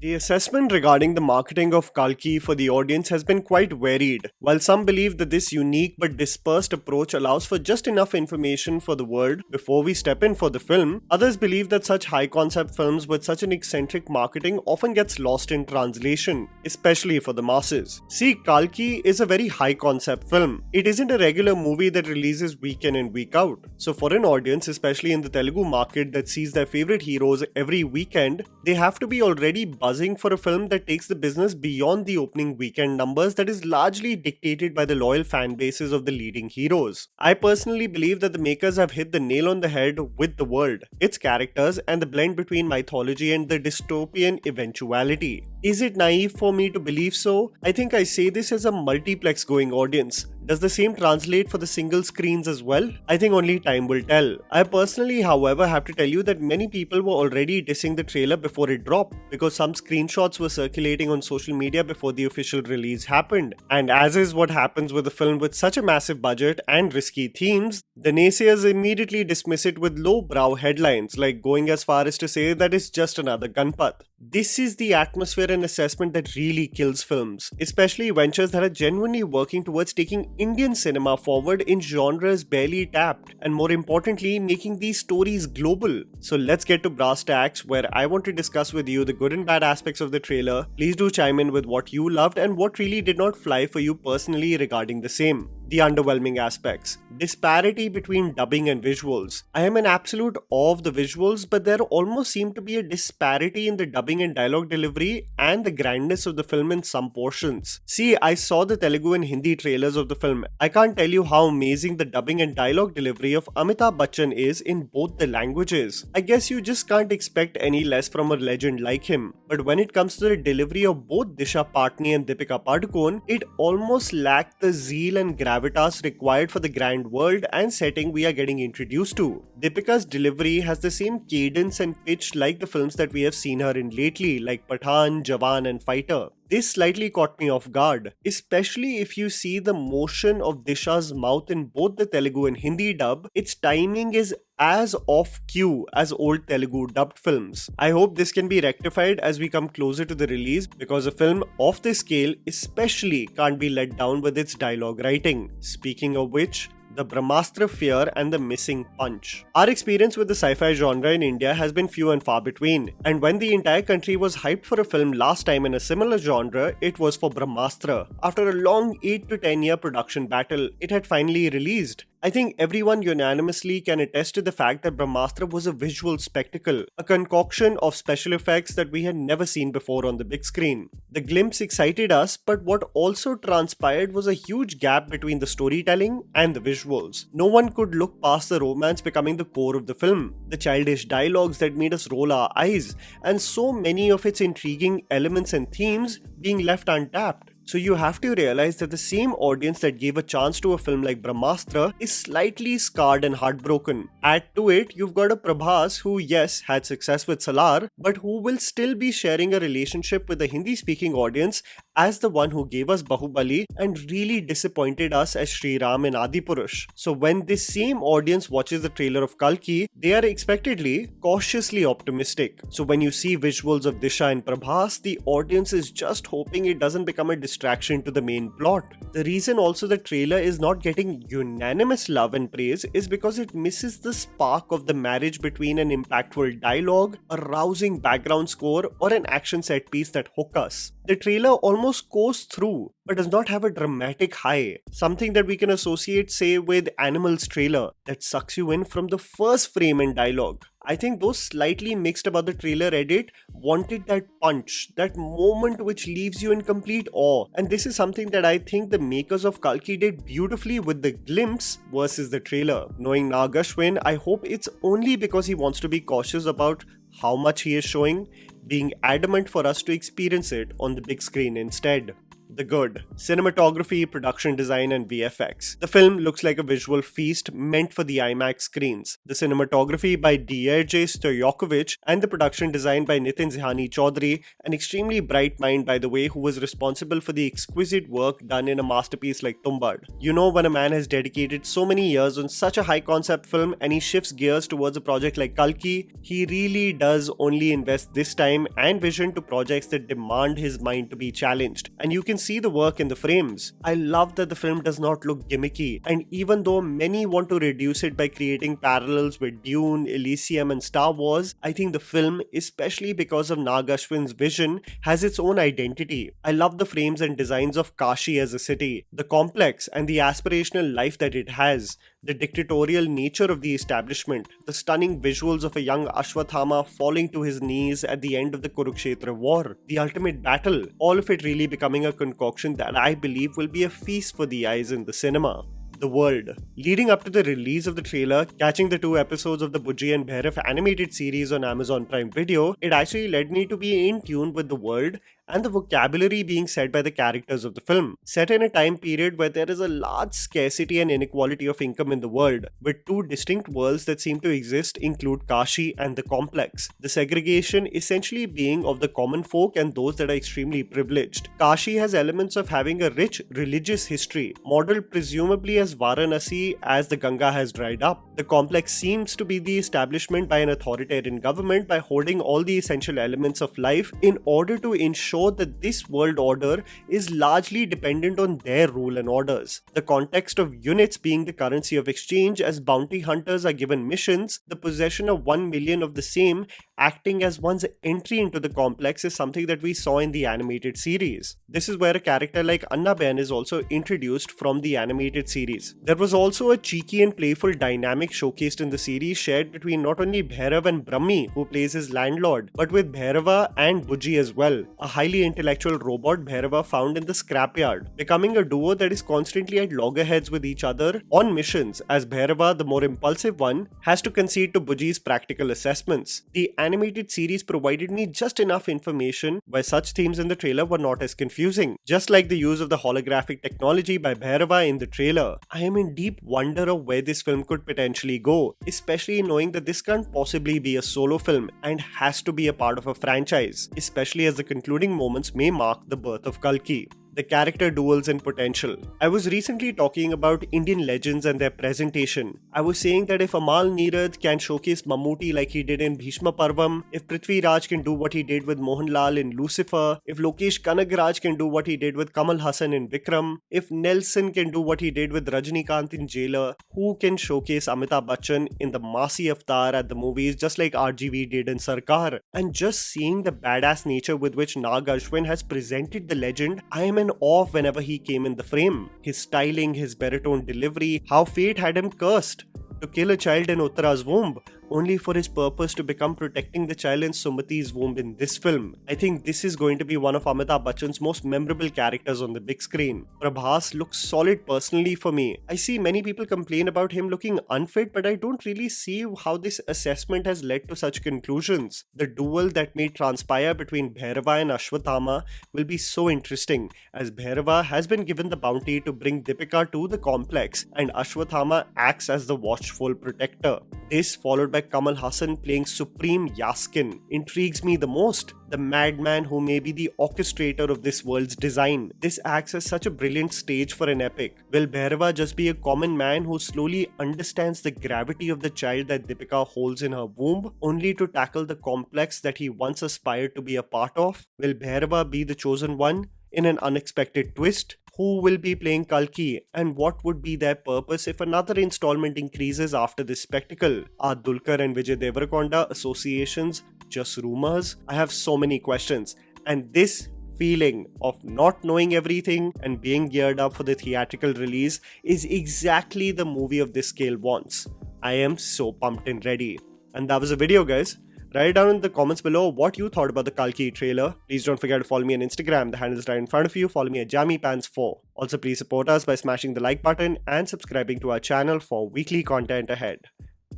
The assessment regarding the marketing of Kalki for the audience has been quite varied. While some believe that this unique but dispersed approach allows for just enough information for the world before we step in for the film, others believe that such high concept films with such an eccentric marketing often gets lost in translation, especially for the masses. See, Kalki is a very high concept film. It isn't a regular movie that releases week in and week out. So for an audience, especially in the Telugu market that sees their favorite heroes every weekend, they have to be already buzzing for a film that takes the business beyond the opening weekend numbers that is largely dictated by the loyal fan bases of the leading heroes. I personally believe that the makers have hit the nail on the head with the world, its characters, and the blend between mythology and the dystopian eventuality. Is it naive for me to believe so? I think I say this as a multiplex going audience. Does the same translate for the single screens as well? I think only time will tell. I personally, however, have to tell you that many people were already dissing the trailer before it dropped because some screenshots were circulating on social media before the official release happened. And as is what happens with a film with such a massive budget and risky themes, the naysayers immediately dismiss it with low-brow headlines, like going as far as to say that it's just another gunpath. This is the atmosphere and assessment that really kills films, especially ventures that are genuinely working towards taking Indian cinema forward in genres barely tapped, and more importantly, making these stories global. So let's get to brass tacks, where I want to discuss with you the good and bad aspects of the trailer. Please do chime in with what you loved and what really did not fly for you personally regarding the same. The underwhelming aspects. Disparity between dubbing and visuals. I am in absolute awe of the visuals, but there almost seemed to be a disparity in the dubbing and dialogue delivery and the grandness of the film in some portions. See, I saw the Telugu and Hindi trailers of the film. I can't tell you how amazing the dubbing and dialogue delivery of Amitabh Bachchan is in both the languages. I guess you just can't expect any less from a legend like him. But when it comes to the delivery of both Disha Patni and Deepika Padukone, it almost lacked the zeal and gravitas required for the grand world and setting we are getting introduced to. Deepika's delivery has the same cadence and pitch like the films that we have seen her in lately, like Pathan, Jawan and Fighter. This slightly caught me off guard, especially if you see the motion of Disha's mouth in both the Telugu and Hindi dub. Its timing is as off cue as old Telugu dubbed films. I hope this can be rectified as we come closer to the release, because a film of this scale especially can't be let down with its dialogue writing. Speaking of which, the Brahmastra fear and the missing punch. Our experience with the sci-fi genre in India has been few and far between, and when the entire country was hyped for a film last time in a similar genre, it was for Brahmastra. After a long 8 to 10 year production battle, it had finally released. I think everyone unanimously can attest to the fact that Brahmastra was a visual spectacle, a concoction of special effects that we had never seen before on the big screen. The glimpse excited us, but what also transpired was a huge gap between the storytelling and the visuals. No one could look past the romance becoming the core of the film, the childish dialogues that made us roll our eyes, and so many of its intriguing elements and themes being left untapped. So you have to realize that the same audience that gave a chance to a film like Brahmastra is slightly scarred and heartbroken. Add to it, you've got a Prabhas who, yes, had success with Salar, but who will still be sharing a relationship with the Hindi-speaking audience as the one who gave us Bahubali and really disappointed us as Sri Ram in Adipurush. So when this same audience watches the trailer of Kalki, they are expectedly cautiously optimistic. So when you see visuals of Disha and Prabhas, the audience is just hoping it doesn't become a distraction to the main plot. The reason also the trailer is not getting unanimous love and praise is because it misses the spark of the marriage between an impactful dialogue, a rousing background score, or an action set piece that hook us. The trailer almost goes through, but does not have a dramatic high, something that we can associate, say, with Animals trailer that sucks you in from the first frame and dialogue. I think those slightly mixed about the trailer edit wanted that punch, that moment which leaves you in complete awe, and this is something that I think the makers of Kalki did beautifully with the glimpse versus the trailer. Knowing Nagashwin, I hope it's only because he wants to be cautious about how much he is showing, being adamant for us to experience it on the big screen instead. The good. Cinematography, production design, and VFX. The film looks like a visual feast meant for the IMAX screens. The cinematography by Dierje Stojakovic and the production design by Nitin Zihani Chaudhary, an extremely bright mind by the way, who was responsible for the exquisite work done in a masterpiece like Tumbad. You know, when a man has dedicated so many years on such a high concept film and he shifts gears towards a project like Kalki, he really does only invest this time and vision to projects that demand his mind to be challenged. And you can see the work in the frames. I love that the film does not look gimmicky, and even though many want to reduce it by creating parallels with Dune, Elysium and Star Wars, I think the film, especially because of Nag Ashwin's vision, has its own identity. I love the frames and designs of Kashi as a city, the complex and the aspirational life that it has, the dictatorial nature of the establishment, the stunning visuals of a young Ashwathama falling to his knees at the end of the Kurukshetra war, the ultimate battle, all of it really becoming a concoction that I believe will be a feast for the eyes in the cinema. The world. Leading up to the release of the trailer, catching the 2 episodes of the Bujji and Bhairav animated series on Amazon Prime Video, it actually led me to be in tune with the world and the vocabulary being said by the characters of the film. Set in a time period where there is a large scarcity and inequality of income in the world, with 2 distinct worlds that seem to exist include Kashi and the complex. The segregation essentially being of the common folk and those that are extremely privileged. Kashi has elements of having a rich religious history, modeled presumably as Varanasi as the Ganga has dried up. The complex seems to be the establishment by an authoritarian government by holding all the essential elements of life in order to ensure that this world order is largely dependent on their rule and orders. The context of units being the currency of exchange as bounty hunters are given missions, the possession of 1 million of the same acting as one's entry into the complex is something that we saw in the animated series. This is where a character like Annaben is also introduced from the animated series. There was also a cheeky and playful dynamic showcased in the series shared between not only Bhairav and Brahmi, who plays his landlord, but with Bhairava and Bujji as well, a highly intellectual robot Bhairava found in the scrapyard, becoming a duo that is constantly at loggerheads with each other on missions, as Bhairava, the more impulsive one, has to concede to Bujji's practical assessments. The animated series provided me just enough information where such themes in the trailer were not as confusing, just like the use of the holographic technology by Bhairava in the trailer. I am in deep wonder of where this film could potentially go, especially knowing that this can't possibly be a solo film and has to be a part of a franchise, especially as the concluding moments may mark the birth of Kalki. The character duels and potential. I was recently talking about Indian legends and their presentation. I was saying that if Amal Neerad can showcase Mammootty like he did in Bhishma Parvam, if Prithvi Raj can do what he did with Mohanlal in Lucifer, if Lokesh Kanagaraj can do what he did with Kamal Haasan in Vikram, if Nelson can do what he did with Rajnikant in Jailer, who can showcase Amitabh Bachchan in the Masi Avatar at the movies just like RGV did in Sarkar? And just seeing the badass nature with which Nag Ashwin has presented the legend, I am in awe whenever he came in the frame. His styling, his baritone delivery, how fate had him cursed to kill a child in Uttara's womb, only for his purpose to become protecting the child in Sumati's womb in this film. I think this is going to be one of Amitabh Bachchan's most memorable characters on the big screen. Prabhas looks solid personally for me. I see many people complain about him looking unfit, but I don't really see how this assessment has led to such conclusions. The duel that may transpire between Bhairava and Ashwathama will be so interesting, as Bhairava has been given the bounty to bring Deepika to the complex and Ashwathama acts as the watchful protector. This, followed by Kamal Haasan playing Supreme Yaskin, intrigues me the most. The madman who may be the orchestrator of this world's design. This acts as such a brilliant stage for an epic. Will Bhairava just be a common man who slowly understands the gravity of the child that Deepika holds in her womb, only to tackle the complex that he once aspired to be a part of? Will Bhairava be the chosen one in an unexpected twist? Who will be playing Kalki, and what would be their purpose if another installment increases after this spectacle? Are Dulquer and Vijay Deverakonda associations just rumors? I have so many questions, and this feeling of not knowing everything and being geared up for the theatrical release is exactly the movie of this scale wants. I am so pumped and ready. And that was a video, guys. Write down in the comments below what you thought about the Kalki trailer. Please don't forget to follow me on Instagram. The handle is right in front of you. Follow me at JammyPants4. Also, please support us by smashing the like button and subscribing to our channel for weekly content ahead.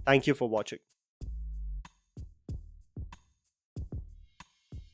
Thank you for watching.